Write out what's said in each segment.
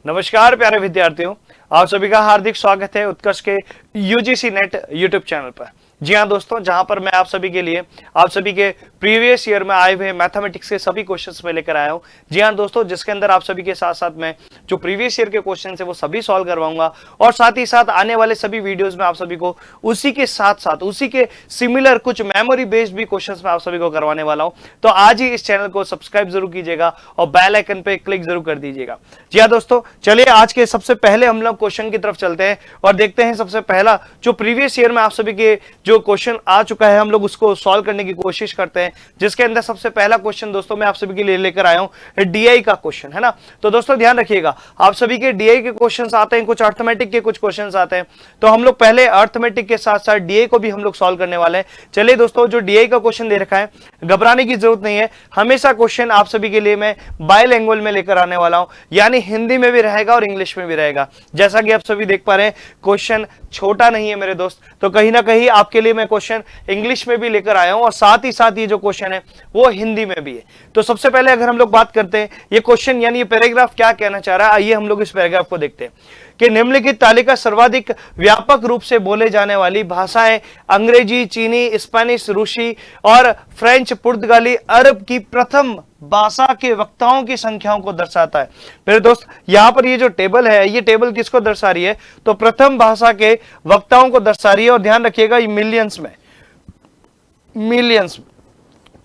नमस्कार प्यारे विद्यार्थियों, आप सभी का हार्दिक स्वागत है उत्कर्ष के यूजीसी नेट यूट्यूब चैनल पर। जी हाँ दोस्तों, जहां पर मैं आप सभी के लिए आप सभी के प्रीवियस ईयर में आए हुए मैथमेटिक्स के सभी क्वेश्चंस में लेकर आया हूं। जी हाँ दोस्तों, जिसके अंदर आप सभी के साथ साथ मैं जो प्रीवियस ईयर के क्वेश्चंस है वो सभी सॉल्व करवाऊंगा और साथ ही साथ आने वाले सभी वीडियोस में आप सभी को उसी के साथ साथ उसी के सिमिलर कुछ मेमोरी बेस्ड भी क्वेश्चंस में आप सभी को करवाने वाला हूं। तो आज ही इस चैनल को सब्सक्राइब जरूर कीजिएगा और बेल आइकन पे क्लिक जरूर कर दीजिएगा। जी हाँ दोस्तों, चलिए आज के सबसे पहले हम लोग क्वेश्चन की तरफ चलते हैं और देखते हैं सबसे पहला जो प्रीवियस ईयर में आप सभी के जो क्वेश्चन आ चुका है हम लोग उसको सॉल्व करने की कोशिश करते हैं। जिसके अंदर सबसे पहला क्वेश्चन दोस्तों मैं आप सभी के लिए लेकर आया हूं डीआई का क्वेश्चन, है ना। तो दोस्तों ध्यान रखिएगा, आप सभी के डीआई के क्वेश्चंस आते हैं, कुछ अर्थमेटिक के कुछ क्वेश्चंस आते हैं। तो हम लोग पहले अर्थमेटिक के साथ साथ डीआई को भी हम लोग सॉल्व करने वाले हैं। चलिए दोस्तों, जो डीआई का क्वेश्चन दे रखा है घबराने की जरूरत नहीं है। हमेशा क्वेश्चन आप सभी के लिए मैं बाइलिंगुअल में लेकर आने वाला हूं, यानी हिंदी में भी रहेगा और इंग्लिश में भी रहेगा। जैसा कि आप सभी देख पा रहे हैं क्वेश्चन छोटा नहीं है मेरे दोस्त, तो कहीं ना कहीं आपके लिए मैं क्वेश्चन इंग्लिश में भी लेकर आया हूं और साथ ही साथ ये जो क्वेश्चन है वो हिंदी में भी है। तो सबसे पहले अगर हम लोग बात करते हैं ये क्वेश्चन यानी ये पैराग्राफ क्या कहना चाह रहा है, आइए हम लोग इस पैराग्राफ को देखते हैं कि निम्नलिखित तालिका सर्वाधिक व्यापक रूप से बोले जाने वाली भाषाएं अंग्रेजी, चीनी, स्पेनिश, रूसी और फ्रेंच, पुर्तगाली, अरब की प्रथम भाषा के वक्ताओं की संख्याओं को दर्शाता है। मेरे दोस्त यहां पर ये जो टेबल है ये टेबल किसको दर्शा रही है, तो प्रथम भाषा के वक्ताओं को दर्शा रही है और ध्यान रखिएगा ये मिलियंस में।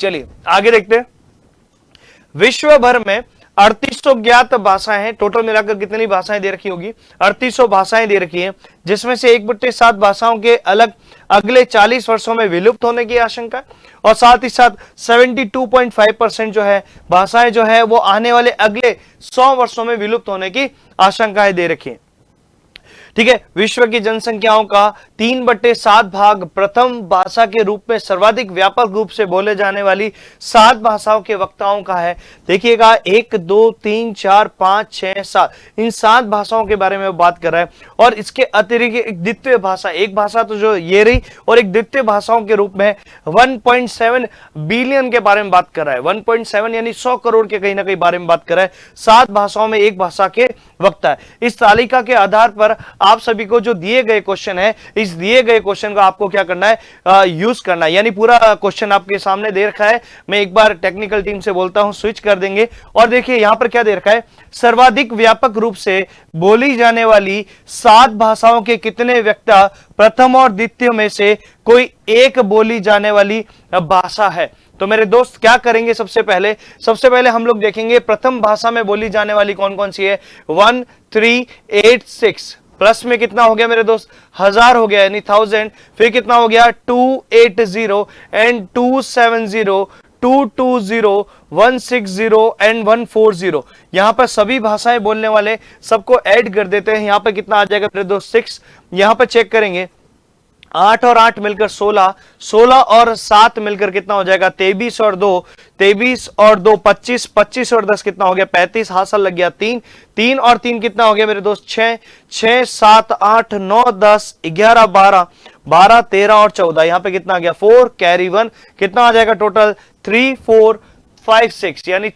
चलिए आगे देखते हैं। विश्व भर में 3800 ज्ञात भाषाएं हैं। टोटल मिलाकर कितनी भाषाएं दे रखी होगी, 3800 भाषाएं दे रखी हैं, जिसमें से 1/7 भाषाओं के अगले 40 वर्षों में विलुप्त होने की आशंका है और साथ ही साथ 72.5% जो है भाषाएं जो है वो आने वाले अगले 100 वर्षों में विलुप्त होने की आशंकाएं दे रखी है। ठीक है, विश्व की जनसंख्याओं का 3/7 भाग प्रथम भाषा के रूप में सर्वाधिक व्यापक रूप से बोले जाने वाली 7 भाषाओं के वक्ताओं का है। देखिएगा 1 2 3 4 5 6 7 इन 7 भाषाओं के बारे में बात कर रहा है और इसके अतिरिक्त एक द्वितीय भाषा, एक भाषा तो जो ये रही और एक द्वितीय भाषाओं के रूप में 1.7 बिलियन के बारे में बात कर रहा है। 1.7 यानी 100 करोड़ के कहीं ना कहीं बारे में बात कर रहा है। 7 भाषाओं में एक भाषा के वक्ता है। इस तालिका के आधार पर आप सभी को जो दिए गए क्वेश्चन है, इस दिए गए क्वेश्चन को आपको क्या करना है, यूज करना है। यानी पूरा क्वेश्चन आपके सामने दे रखा है। मैं एक बार टेक्निकल टीम से बोलता हूं, स्विच कर देंगे और देखिए यहां पर क्या दे रखा है, सर्वाधिक व्यापक रूप से बोली जाने वाली 7 भाषाओं के कितने वक्ता प्रथम और द्वितीय में से कोई एक बोली जाने वाली भाषा है। तो मेरे दोस्त क्या करेंगे, सबसे पहले हम लोग देखेंगे प्रथम भाषा में बोली जाने वाली कौन कौन सी है। 1386 प्लस में कितना हो गया मेरे दोस्त, 1000 हो गया यानी 1000। फिर कितना हो गया 280 एंड 270, 220, 160 एंड 140। यहां पर सभी भाषाएं बोलने वाले सबको ऐड कर देते हैं। यहां पर कितना आ जाएगा मेरे दोस्त 6। यहां पर चेक करेंगे 8 और 8 मिलकर 16, 16 और 7 मिलकर कितना हो जाएगा 23 और 2, 23 और 2 25, 25 और 10 कितना हो गया 35, हासिल लग गया 3, 3 और 3 कितना हो गया मेरे दोस्त 6, 6 7 8 9 10 11 12, 12 13 और 14। यहां पे कितना आ गया 4 कैरी 1, कितना आ जाएगा टोटल 3 4 5 6 यानी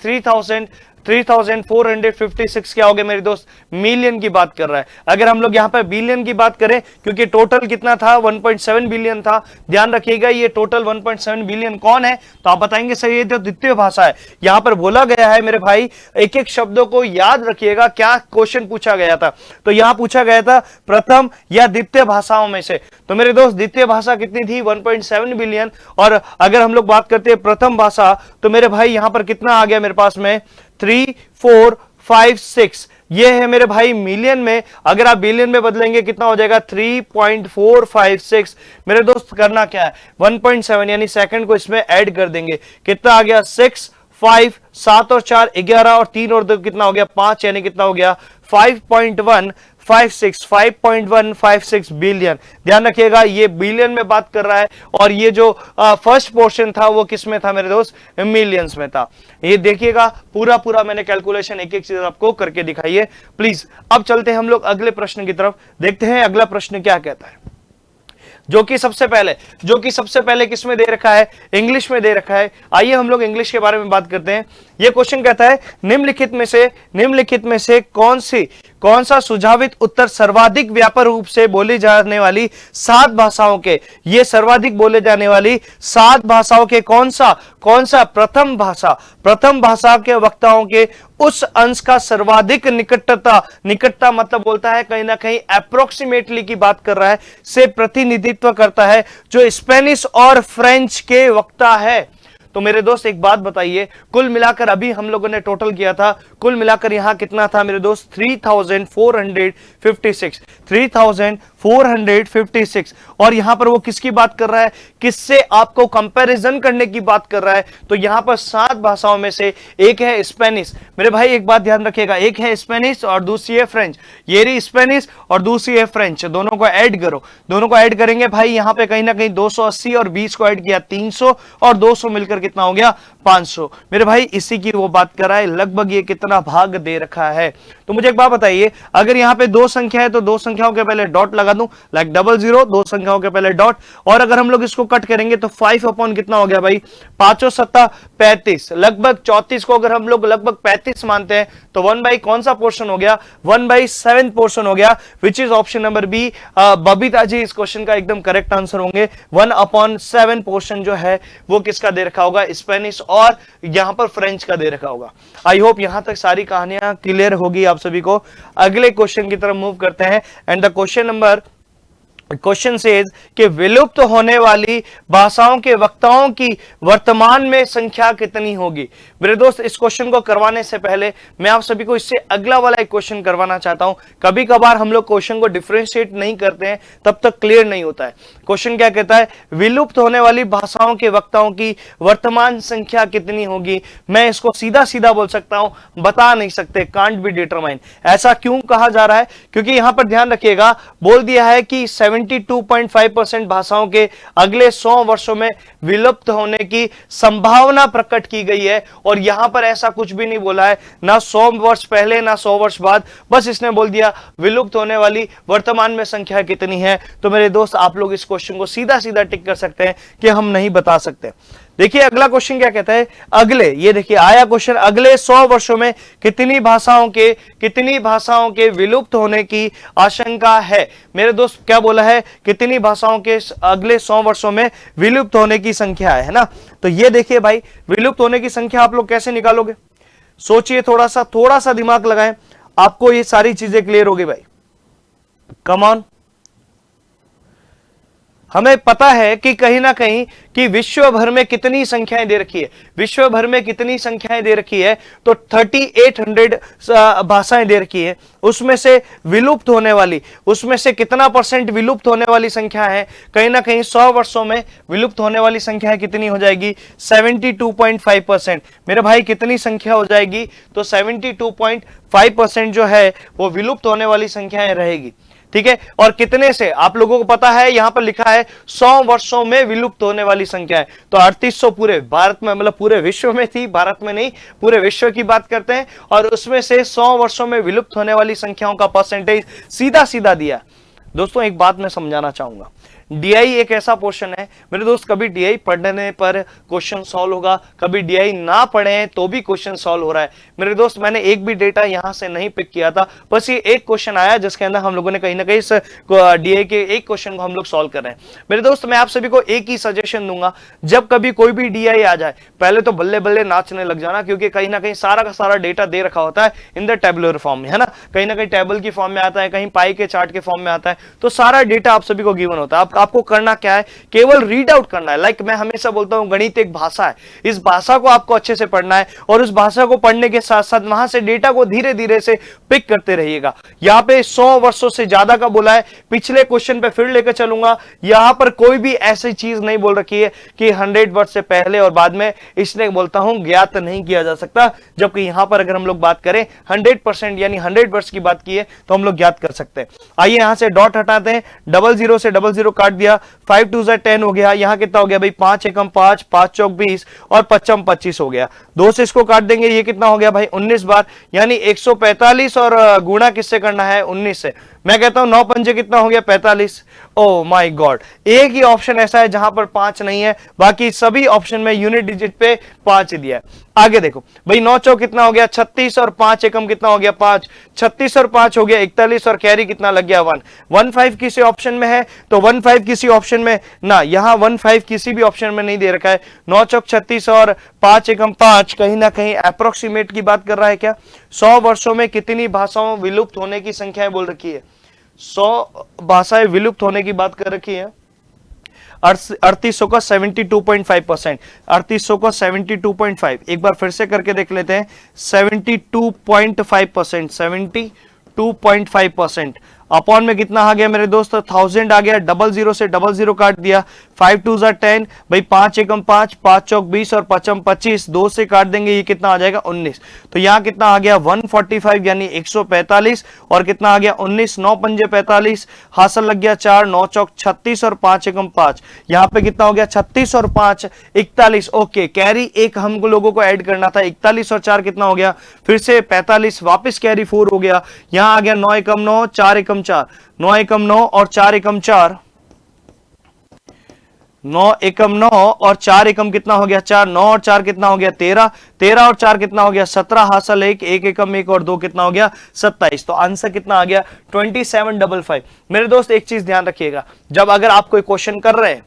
3456 क्या हो गया मेरे दोस्त, मिलियन की बात कर रहा है। अगर हम लोग यहां पर बिलियन की बात करें, क्योंकि टोटल कितना था 1.7 बिलियन था, ध्यान रखिएगा ये टोटल 1.7 बिलियन कौन है, तो आप बताएंगे सर ये तो द्वितीय भाषा है। यहां पर बोला गया है मेरे भाई, एक एक शब्दों को याद रखिएगा, क्या क्वेश्चन पूछा गया था। तो यहां पूछा गया था प्रथम या द्वितीय भाषाओं में से। तो मेरे दोस्त द्वितीय भाषा कितनी थी 1.7 बिलियन, और अगर हम लोग बात करते हैं प्रथम भाषा तो मेरे भाई यहां पर कितना आ गया मेरे पास में 3 4 5 6, ये है मेरे भाई मिलियन में। अगर आप बिलियन में बदलेंगे कितना हो जाएगा 3.456। मेरे दोस्त करना क्या है 1.7 यानी सेकंड को इसमें ऐड कर देंगे, कितना आ गया 6 5 7 और 4 11 और 3 और 2 कितना हो गया 5 यानी कितना हो गया 5.156 बिलियन। ध्यान रखिएगा ये बिलियन में बात कर रहा है और ये जो फर्स्ट पोर्शन था वो किस में था मेरे दोस्त, मिलियंस में था। ये देखिएगा पूरा मैंने कैलकुलेशन एक एक चीज आपको करके दिखाई है प्लीज। अब चलते हैं हम लोग अगले प्रश्न की तरफ, देखते हैं अगला प्रश्न क्या कहता है, जो कि सबसे पहले किस में दे रखा है, इंग्लिश में दे रखा है। आइए हम लोग इंग्लिश के बारे में बात करते हैं। यह क्वेश्चन कहता है निम्नलिखित में से कौन सा सुझावित उत्तर सर्वाधिक व्यापक रूप से बोली जाने वाली 7 भाषाओं के, ये सर्वाधिक बोले जाने वाली 7 भाषाओं के कौन सा प्रथम भाषा के वक्ताओं के उस अंश का सर्वाधिक निकटता मतलब बोलता है कहीं ना कहीं अप्रोक्सीमेटली की बात कर रहा है, से प्रतिनिधित्व करता है, जो स्पेनिश और फ्रेंच के वक्ता है। तो मेरे दोस्त एक बात बताइए, कुल मिलाकर अभी हम लोगों ने टोटल किया था, कुल मिलाकर यहां कितना था मेरे दोस्त? 3456। और यहां पर वो किसकी बात कर रहा है? किससे आपको कंपैरिजन करने की बात कर रहा है? तो यहां पर 7 भाषाओं में से एक है स्पेनिश। मेरे भाई एक बात ध्यान रखिएगा, एक है स्पेनिश और दूसरी है फ्रेंच। ये रही स्पेनिश और दूसरी है फ्रेंच, दोनों को ऐड करो, दोनों को ऐड करेंगे भाई यहां पे कहीं ना कहीं 280 और 20 को ऐड किया 300 और 200 मिलकर कितना हो गया? 500। मेरे भाई इसी की वो बात कर रहा है, लगभग ये कितना भाग दे रखा है। तो मुझे एक बात बताइए, अगर यहां पे 2 संख्या है तो 2 संख्याओं के पहले डॉट लगा दूं, लाइक 00, 2 संख्याओं के पहले डॉट, और अगर हम लोग इसको कट करेंगे तो 5 अपॉन कितना हो गया भाई? 5 7 35, लगभग 34 को अगर हम लोग लगभग 35 मानते हैं तो 1/, कौन सा पोर्शन हो गया? 1/7 पोर्शन हो गया, which is option number B. Babita ji इस क्वेश्चन का एकदम करेक्ट आंसर होंगे। 1/7 पोर्शन जो है वो किसका दे रखा होगा? स्पेनिश और यहां पर फ्रेंच का दे रखा होगा। आई होप यहां तक सारी कहानियां क्लियर होगी आप सभी को। अगले क्वेश्चन की तरफ मूव करते हैं, एंड द क्वेश्चन सेज कि विलुप्त होने वाली भाषाओं के वक्ताओं की वर्तमान में संख्या कितनी होगी। मेरे दोस्त इस क्वेश्चन को करवाने से पहले मैं आप सभी को इससे अगला वाला एक क्वेश्चन करवाना चाहता हूं। कभी कभार हम लोग क्वेश्चन को डिफरेंशिएट नहीं करते हैं, तब तक क्लियर नहीं होता है। क्वेश्चन क्या कहता है? विलुप्त होने वाली भाषाओं के वक्ताओं की वर्तमान संख्या कितनी होगी। मैं इसको सीधा सीधा बोल सकता हूं, बता नहीं सकते, कांट बी डिटरमाइन। ऐसा क्यों कहा जा रहा है? क्योंकि यहां पर ध्यान रखिएगा, बोल दिया है कि 72.5% भाषाओं के अगले 100 वर्षों में विलुप्त होने की संभावना प्रकट की गई है, और यहां पर ऐसा कुछ भी नहीं बोला है, ना 100 वर्ष पहले ना 100 वर्ष बाद, बस इसने बोल दिया विलुप्त होने वाली वर्तमान में संख्या कितनी है। तो मेरे दोस्त आप लोग इस क्वेश्चन को सीधा सीधा टिक कर सकते हैं कि हम नहीं बता सकते। देखिए अगला क्वेश्चन क्या कहता है, अगले, ये देखिए आया क्वेश्चन, अगले 100 वर्षों में कितनी भाषाओं के विलुप्त होने की आशंका है। मेरे दोस्त क्या बोला है? कितनी भाषाओं के अगले 100 वर्षों में विलुप्त होने की संख्या है ना। तो ये देखिए भाई, विलुप्त होने की संख्या आप लोग कैसे निकालोगे? सोचिए, थोड़ा सा दिमाग लगाएं, आपको ये सारी चीजें क्लियर होगी भाई। कम ऑन, हमें पता है कि कहीं ना कहीं कि विश्व भर में कितनी संख्याएं दे रखी है, विश्व भर में कितनी संख्याएं दे रखी है, तो 3800 भाषाएं दे रखी है। उसमें से विलुप्त होने वाली, उसमें से कितना % विलुप्त होने वाली संख्या है? कहीं ना कहीं 100 वर्षों में विलुप्त होने वाली संख्या कितनी हो जाएगी? 72.5%। मेरे भाई कितनी संख्या हो जाएगी? तो 72.5% जो है वो विलुप्त होने वाली संख्याएं रहेगी। ठीक है, और कितने से आप लोगों को पता है, यहां पर लिखा है 100 वर्षों में विलुप्त होने वाली संख्या है, तो 3800 पूरे भारत में, मतलब पूरे विश्व में थी, भारत में नहीं, पूरे विश्व की बात करते हैं, और उसमें से 100 वर्षों में विलुप्त होने वाली संख्याओं का परसेंटेज सीधा सीधा दिया। दोस्तों एक बात मैं समझाना चाहूंगा, डीआई एक ऐसा पोर्शन है मेरे दोस्त, कभी डीआई पढ़ने पर क्वेश्चन सॉल्व होगा, कभी डीआई ना पढ़े तो भी क्वेश्चन सॉल्व हो रहा है। मेरे दोस्त मैंने एक भी डेटा यहां से नहीं पिक किया था, बस ये एक क्वेश्चन आया जिसके अंदर हम लोगों ने कहीं ना कहीं इस डीआई के एक क्वेश्चन को हम लोग सॉल्व कर रहे हैं। मेरे दोस्त मैं आप सभी को एक ही सजेशन दूंगा, जब कभी कोई भी डीआई आ जाए पहले तो बल्ले बल्ले नाचने लग जाना, क्योंकि कहीं ना कहीं सारा का सारा डेटा दे रखा होता है इन द टेबुलर फॉर्म में, है ना, कहीं ना कहीं टेबल की फॉर्म में आता है, कहीं पाई के चार्ट के फॉर्म में आता है, तो सारा डेटा आप सभी को गिवन होता है। आपको करना क्या है, केवल रीड आउट करना है। लाइक मैं हमेशा बोलता हूं, गणित एक भाषा है, इस भाषा को आपको अच्छे से पढ़ना है, और उस भाषा को पढ़ने के साथ साथ वहां से डेटा को धीरे धीरे से पिक करते रहिएगा। यहां पे 100 वर्षों से ज्यादा का बोला है, पिछले क्वेश्चन पे फिर लेकर चलूंगा, यहां पर कोई भी ऐसी चीज नहीं बोल रखी है कि 100 वर्ष से पहले और बाद में, इसलिए बोलता हूं ज्ञात नहीं किया जा सकता, जबकि यहां पर अगर हम लोग बात करें 100% यानी 100 वर्ष की बात की है तो हम लोग ज्ञात कर सकते हैं। आइए यहां से डॉट हटाते हैं, 00 से 00 काट दिया, 5 2 10 हो गया, यहां कितना हो गया भाई, 5 एकम 5, 5 चौक 20 और 55 25 हो गया। 2 से इसको काट देंगे, ये कितना हो गया भाई 19 बार, यानी 145, और गुणा किससे करना है 19 से। मैं कहता हूं 9 पंजे कितना हो गया 45। ओ माय गॉड, एक ही ऑप्शन ऐसा है जहां पर 5 नहीं है, बाकी सभी ऑप्शन में यूनिट डिजिट पे 5 दिया है। आगे देखो भाई, 9 चौक कितना हो गया 36 और 5 एकम कितना हो गया 5, 36 और 5 हो गया 41 और कैरी कितना लग गया 1। 15 किसी ऑप्शन में है तो 15 किसी ऑप्शन में ना, यहां 15 किसी भी ऑप्शन में नहीं दे रखा है। 9 चौक 36 और 5 एकम 5 कहीं ना कहीं अप्रोक्सीमेट की बात कर रहा है क्या? 100 वर्षों में कितनी भाषाओं विलुप्त होने की संख्या बोल रखी है? 100 भाषाएं विलुप्त होने की बात कर रखी है। 3800 का 72.5%, 3800 का 72.5, एक बार फिर से करके देख लेते हैं। 72.5%, 72.5% अपॉन में कितना आ गया मेरे दोस्त? 1000 आ गया, डबल जीरो से डबल जीरो काट दिया, 5 2 10 भाई, 5 एकम 5, 5 चौक 20 और 5 25, 2 से काट देंगे, ये कितना आ जाएगा 19। तो यहां कितना आ गया 145 यानी 145 और कितना आ गया 19, 9 पंजे 45, हासिल लग गया 4, 9 चौक 36 और 5 एकम 5, यहां पे कितना हो गया 36 और 5 41। ओके, कैरी एक हम लोगों को ऐड करना था, 41 और 4 कितना हो गया फिर से 45, वापस कैरी 4 हो गया, यहां आ गया 9 एकम 9, 4 एकम 4, 9 एकम 9 और 4 एकम 4, 9 एकम 9 और 4 एकम कितना हो गया 4, 9 और 4 कितना हो गया 13, 13 और 4 कितना हो गया 17, हासिल 1, 1 एकम 1 और 2 कितना हो गया 27। तो आंसर कितना आ गया 2755। मेरे दोस्त एक चीज ध्यान रखिएगा, जब अगर आप कोई क्वेश्चन कर रहे हैं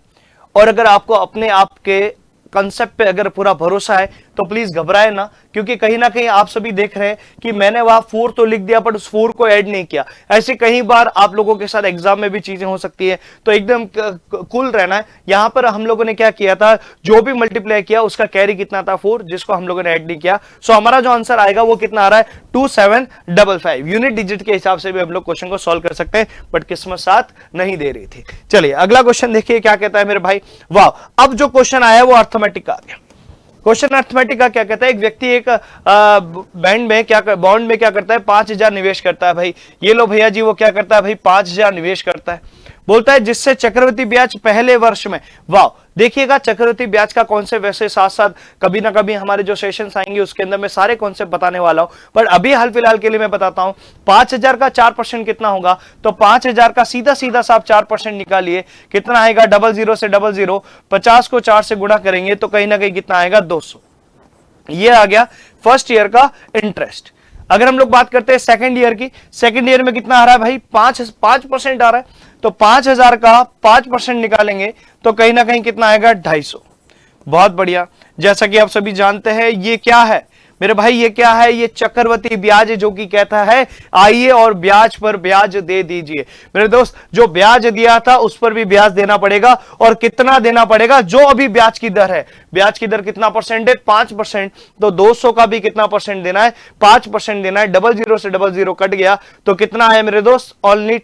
और अगर आपको अपने आप के कंसेप्ट पे अगर पूरा भरोसा है तो प्लीज घबराए ना, क्योंकि कहीं ना कहीं आप सभी देख रहे हैं कि मैंने वहां 4 तो लिख दिया बट उस 4 को ऐड नहीं किया। ऐसे कई बार आप लोगों के साथ एग्जाम में भी चीजें हो सकती है, तो एकदम कूल रहना है। यहां पर हम लोगों ने क्या किया था, जो भी मल्टीप्लाई किया उसका कैरी कितना था 4, जिसको हम लोगों ने ऐड नहीं किया। सो हमारा जो आंसर आएगा वो कितना आ रहा है 2755। यूनिट डिजिट के हिसाब से भी हम लोग क्वेश्चन को सॉल्व कर सकते हैं, बट किस्मत साथ नहीं दे रही थी। चलिए अगला क्वेश्चन देखिए क्या कहता है मेरे भाई। वाह, अब जो क्वेश्चन आया वो अर्थमेटिक आ गया। क्वेश्चन अर्थमेटिक का क्या कहता है, एक व्यक्ति एक बॉन्ड में क्या करता है 5000 निवेश करता है। भाई ये लो भैया जी, वो क्या करता है भाई 5000 निवेश करता है, बोलता है जिससे चक्रवृद्धि ब्याज पहले वर्ष में, वाह देखिएगा चक्रवृद्धि ब्याज का कॉन्सेप्ट वैसे साथ साथ कभी ना कभी हमारे जो सेशंस आएंगे उसके अंदर मैं सारे कॉन्सेप्ट बताने वाला हूं, पर अभी हाल फिलहाल के लिए मैं बताता हूं 5000 का 4% कितना होगा। तो 5000 का सीधा सीधा सा आप 4% निकालिए, कितना आएगा 00 से 00, 50 को 4 से गुणा करेंगे तो कहीं ना कहीं कितना आएगा 200। ये आ गया फर्स्ट ईयर का इंटरेस्ट। अगर हम लोग बात करते हैं सेकंड ईयर की, सेकंड ईयर में कितना आ रहा है भाई 5% आ रहा है, तो 5000 का 5% निकालेंगे तो कहीं ना कहीं कितना आएगा 250। बहुत बढ़िया, जैसा कि आप सभी जानते हैं ये क्या है मेरे भाई, ये क्या है, ये चक्रवृद्धि ब्याज जो कि कहता है आइए और ब्याज पर ब्याज दे दीजिए। मेरे दोस्त जो ब्याज दिया था उस पर भी ब्याज देना पड़ेगा, और कितना देना पड़ेगा, जो अभी ब्याज की दर है, ब्याज की दर कितना परसेंट है 5%, तो 200 का भी कितना परसेंट देना है 5% देना है। 00 से 00 कट गया तो कितना है मेरे दोस्त ओनली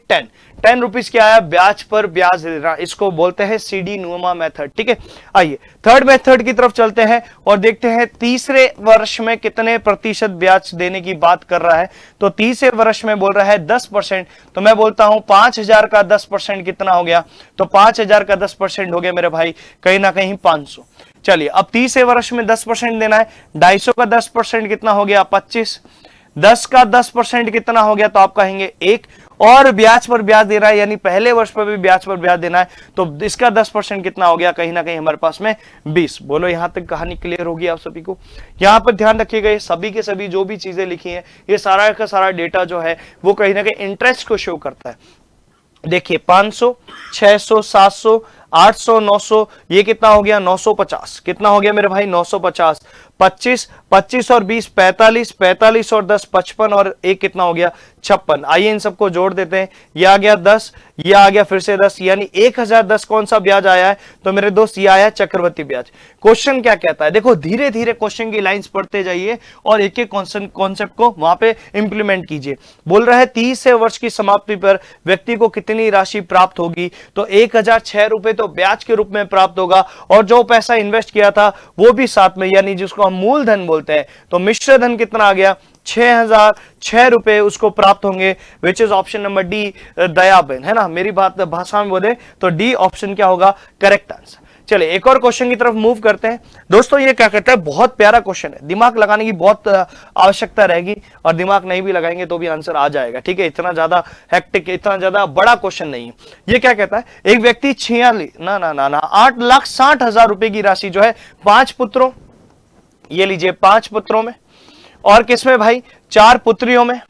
10 रुपीज क्या आया ब्याज पर ब्याज देना, इसको बोलते हैं सीडी नुमा मेथड। ठीक है, आइए थर्ड मेथड की तरफ चलते हैं और देखते हैं तीसरे वर्ष में कितने प्रतिशत ब्याज देने की बात कर रहा है। तो तीसरे वर्ष में बोल रहा है 10%, तो मैं बोलता हूं 5000 का 10% कितना हो गया, तो 5000 का 10% हो गया मेरे भाई कहीं ना कहीं 500। चलिए अब तीसरे वर्ष में 10% देना है, 250 का 10% कितना हो गया 25, 10 का 10% कितना हो गया, तो आप कहेंगे 1, और ब्याज पर ब्याज देना है यानी पहले वर्ष पर भी ब्याज पर ब्याज देना है, तो इसका 10% कितना हो गया कहीं ना कहीं हमारे पास में 20। बोलो यहां तक कहानी क्लियर होगी आप सभी को। यहां पर ध्यान रखिएगा ये सभी के सभी जो भी चीजें लिखी हैं ये सारा का सारा डेटा जो है वो कहीं ना कहीं इंटरेस्ट को शो करता है। देखिए 500, 600, 700, 800, 900, ये कितना हो गया 950, कितना हो गया मेरे भाई 950, 25, 25 और 20 45, 45 और 10 55 और एक कितना हो गया 56। आइए इन सबको जोड़ देते हैं, ये आ गया 10, ये आ गया फिर से 10, यानी 1010 कौन सा ब्याज आया है, तो मेरे दोस्त ये आया चक्रवृद्धि ब्याज। क्वेश्चन क्या कहता है, देखो धीरे धीरे क्वेश्चन की लाइंस पढ़ते जाइए और एक एक कॉन्सेप्ट को वहां पे इंप्लीमेंट कीजिए। बोल रहा है 30 वर्ष की समाप्ति पर व्यक्ति को कितनी राशि प्राप्त होगी, तो 1006 रुपए तो ब्याज के रूप में प्राप्त होगा, और जो पैसा इन्वेस्ट किया था वो भी साथ में, यानी जिसको हम मूलधन बोलते हैं, तो मिश्र धन कितना आ गया 6006 रुपए उसको प्राप्त होंगे, विच is option number D Dayaben, है ना, मेरी बात भाषा में बोले तो डी ऑप्शन क्या होगा करेक्ट आंसर। चलिए एक और क्वेश्चन की तरफ मूव करते हैं दोस्तों। ये क्या कहता है, बहुत प्यारा क्वेश्चन है, दिमाग लगाने की बहुत आवश्यकता रहेगी और दिमाग नहीं भी लगाएंगे तो भी आंसर आ जाएगा, ठीक है। इतना ज्यादा हेक्टिक, इतना ज्यादा बड़ा क्वेश्चन नहीं है। ये क्या कहता है, एक व्यक्ति 8,60,000 रुपए की राशि जो है 5 पुत्रों, ये लीजिए 5 पुत्रों में, और किसमें भाई 4 पुत्रियों में,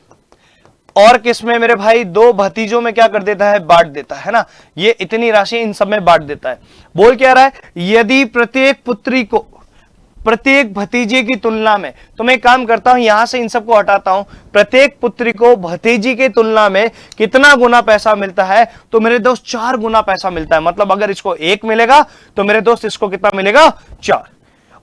और किसमें मेरे भाई 2 भतीजों में क्या कर देता है, बांट देता है ना। ये इतनी राशि इन सब में बांट देता है। बोल क्या रहा है, यदि प्रत्येक पुत्री को प्रत्येक भतीजे की तुलना में, तो मैं काम करता हूं यहां से इन सबको हटाता हूं, प्रत्येक पुत्री को भतीजी की तुलना में कितना गुना पैसा मिलता है, तो मेरे दोस्त 4 गुना पैसा मिलता है। मतलब अगर इसको 1 मिलेगा तो मेरे दोस्त इसको कितना मिलेगा, 4।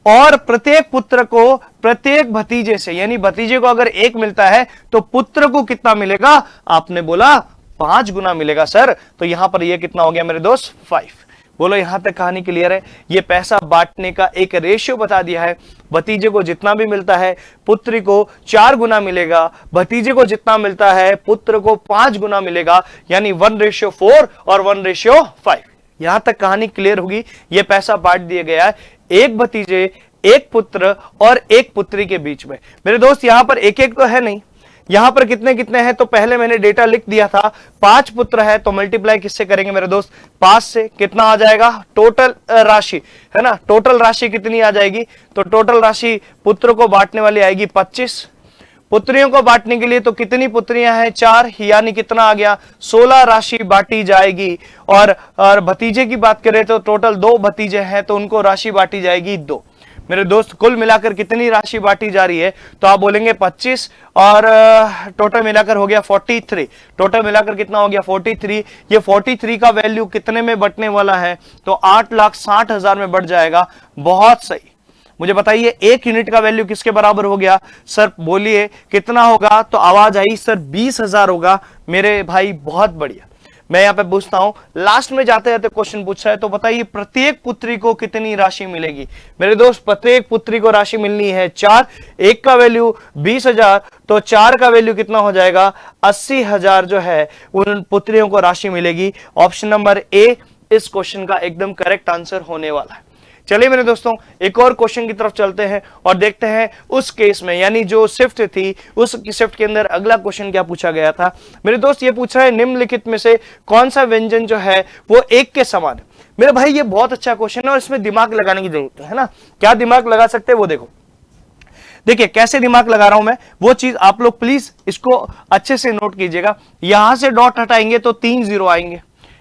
और प्रत्येक पुत्र को प्रत्येक भतीजे से, यानी भतीजे को अगर 1 मिलता है तो पुत्र को कितना मिलेगा, आपने बोला 5 गुना मिलेगा सर। तो यहां पर ये कितना हो गया मेरे दोस्त, 5। बोलो यहां तक कहानी क्लियर है। ये पैसा बांटने का एक रेशियो बता दिया है। भतीजे को जितना भी मिलता है पुत्री को 4 गुना मिलेगा, भतीजे को जितना मिलता है पुत्र को 5 गुना मिलेगा, यानी 1:4 और 1:5। यहां तक कहानी क्लियर होगी। ये पैसा बांट दिया गया है एक भतीजे, एक पुत्र और एक पुत्री के बीच में। मेरे दोस्त यहां पर एक एक तो है नहीं, यहां पर कितने कितने हैं, तो पहले मैंने डेटा लिख दिया था। 5 पुत्र है तो मल्टीप्लाई किससे करेंगे मेरे दोस्त, 5 से। कितना आ जाएगा, टोटल राशि है ना, टोटल राशि कितनी आ जाएगी, तो टोटल राशि पुत्र को बांटने वाली आएगी 25। पुत्रियों को बांटने के लिए तो कितनी पुत्रियां हैं, 4, यानी कितना आ गया, 16 राशि बांटी जाएगी। और भतीजे की बात करें तो टोटल 2 भतीजे हैं तो उनको राशि बांटी जाएगी 2। मेरे दोस्त कुल मिलाकर कितनी राशि बांटी जा रही है, तो आप बोलेंगे 25 और टोटल मिलाकर हो गया 43। टोटल मिलाकर कितना हो गया, 43। ये 43 का वैल्यू कितने में बटने वाला है, तो 8,60,000 में बढ़ जाएगा। बहुत सही। मुझे बताइए 1 यूनिट का वैल्यू किसके बराबर हो गया, सर बोलिए कितना होगा, तो आवाज आई सर 20,000 होगा। मेरे भाई बहुत बढ़िया। मैं यहां पे पूछता हूं, लास्ट में जाते जाते क्वेश्चन पूछ रहा है, तो बताइए प्रत्येक पुत्री को कितनी राशि मिलेगी। मेरे दोस्त प्रत्येक पुत्री को राशि मिलनी है 4। 1 का वैल्यू 20,000, तो 4 का वैल्यू कितना हो जाएगा, 80,000 जो है उन पुत्रियों को राशि मिलेगी। ऑप्शन नंबर ए इस क्वेश्चन का एकदम करेक्ट आंसर होने वाला है। चलिए मेरे दोस्तों एक और क्वेश्चन की तरफ चलते हैं और देखते हैं उस केस में, यानी जो शिफ्ट थी उस शिफ्ट के अंदर अगला क्वेश्चन क्या पूछा गया था। मेरे दोस्त ये पूछ रहा है निम्नलिखित में से कौन सा व्यंजन जो है वो 1 के समान है। मेरे भाई ये बहुत अच्छा क्वेश्चन है और इसमें दिमाग लगाने की जरूरत है ना। क्या दिमाग लगा सकते हैं वो देखो। देखिए कैसे दिमाग लगा रहा हूं मैं, वो चीज आप लोग प्लीज इसको अच्छे से नोट कीजिएगा। यहां से डॉट हटाएंगे तो 3 0 आएंगे,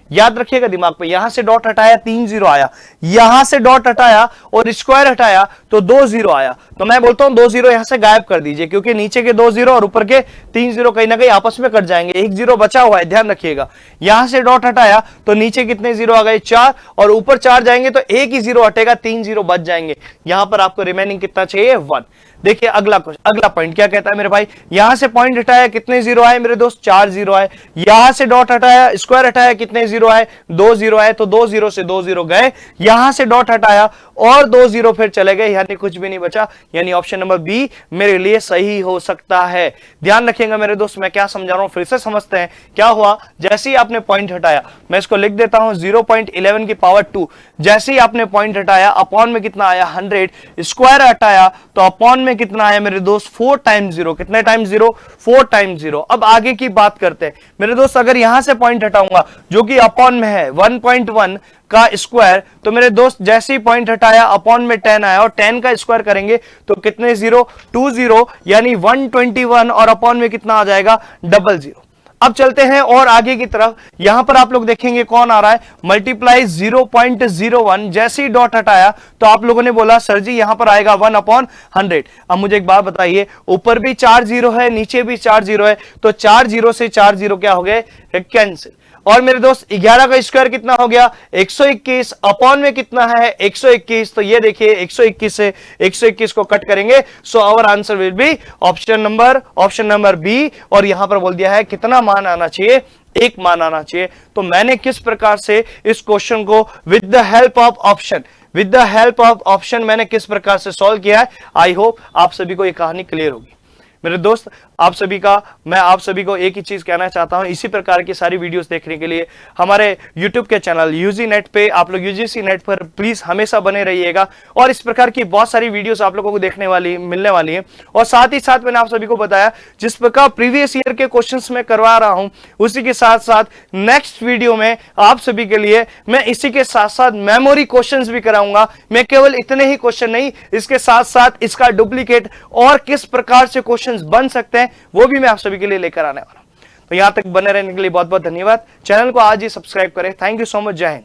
याद रखिएगा दिमाग पे। यहां से डॉट हटाया 3 0 आया, यहां से डॉट हटाया और स्क्वायर हटाया तो 2 0 आया। तो मैं बोलता हूं 2 0 यहां से गायब कर दीजिए, क्योंकि नीचे के 2 0 और ऊपर के 3 0 कहीं ना कहीं आपस में कट जाएंगे। 1 0 बचा हुआ है, ध्यान रखिएगा। यहां से डॉट हटाया तो नीचे कितने 0 आ गए, 4, और ऊपर 4 जाएंगे तो 1 ही 0 हटेगा, 3 0 बच जाएंगे। यहां पर आपको रिमेनिंग कितना चाहिए, 1। देखिए अगला पॉइंट क्या कहता है मेरे भाई, यहां से पॉइंट हटाया कितने 0 आए मेरे दोस्त, 4 0 आए। यहां से डॉट हटाया, स्क्वायर हटाया, कितने 0 आए, 2 0 आए। तो 2 0 से 2 0 गए, यहां से डॉट हटाया और 2 0 फिर चले गए, यानी कुछ भी नहीं बचा। यानी ऑप्शन नंबर बी मेरे लिए सही हो सकता है। ध्यान रखिएगा मेरे दोस्त, मैं क्या समझा रहा हूं फिर से समझते हैं। क्या हुआ, जैसे ही आपने पॉइंट हटाया, मैं इसको लिख देता हूं 0.11 की पावर 2। जैसे ही आपने पॉइंट हटाया, अपॉन में कितना आया 100, स्क्वायर हटाया तो अपॉन में कितना आया मेरे दोस्त 4 टाइम्स 0। कितने टाइम्स 0, 4 टाइम्स 0। अब आगे की बात करते हैं मेरे दोस्त। अगर यहां से पॉइंट हटाऊंगा जो कि अपॉन में है 1.1 का स्क्वायर, तो मेरे दोस्त जैसे ही पॉइंट हटाया अपॉन में 10 आया और 10 का स्क्वायर करेंगे तो कितने 0, 2 0, यानी 121, और अपॉन में कितना आ जाएगा, 00। अब चलते हैं और आगे की तरफ। यहां पर आप लोग देखेंगे कौन आ रहा है, मल्टीप्लाई 0.01। जैसे ही डॉट हटाया तो आप लोगों ने बोला सर जी यहां पर आएगा 1/100। अब मुझे एक बात बताइए, ऊपर भी 4 0 है, नीचे भी 4 0 है, तो 4 0 से 4 0 क्या हो गए, कैंसिल। और मेरे दोस्त 11 का स्क्वायर कितना हो गया, 121। अपॉन में कितना है 121, तो ये देखिए 121 से 121 को कट करेंगे, so our answer will be option number B. और यहां पर बोल दिया है कितना मान आना चाहिए, 1 मान आना चाहिए। तो मैंने किस प्रकार से इस क्वेश्चन को with the help of option मैंने किस प्रकार से सॉल्व किया है। आई होप आप सभी को यह कहानी क्लियर होगी। मेरे दोस्त मैं आप सभी को एक ही चीज कहना चाहता हूं, इसी प्रकार की सारी वीडियोस देखने के लिए हमारे YouTube के चैनल यूजी नेट पे आप लोग यूजीसी नेट पर प्लीज हमेशा बने रहिएगा और इस प्रकार की बहुत सारी वीडियोस आप लोगों को मिलने वाली है। और साथ ही साथ मैंने आप सभी को बताया जिस प्रकार प्रीवियस ईयर के क्वेश्चंस मैं करवा रहा हूं, उसी के साथ साथ नेक्स्ट वीडियो में आप सभी के लिए मैं इसी के साथ साथ मेमोरी क्वेश्चंस भी कराऊंगा। मैं केवल इतने ही क्वेश्चन नहीं, इसके साथ साथ इसका डुप्लीकेट और किस प्रकार से क्वेश्चंस बन सकते हैं वो भी मैं आप सभी के लिए लेकर आने वाला हूं। तो यहां तक बने रहने के लिए बहुत बहुत धन्यवाद। चैनल को आज ही सब्सक्राइब करें। Thank you so much. जय हिंद।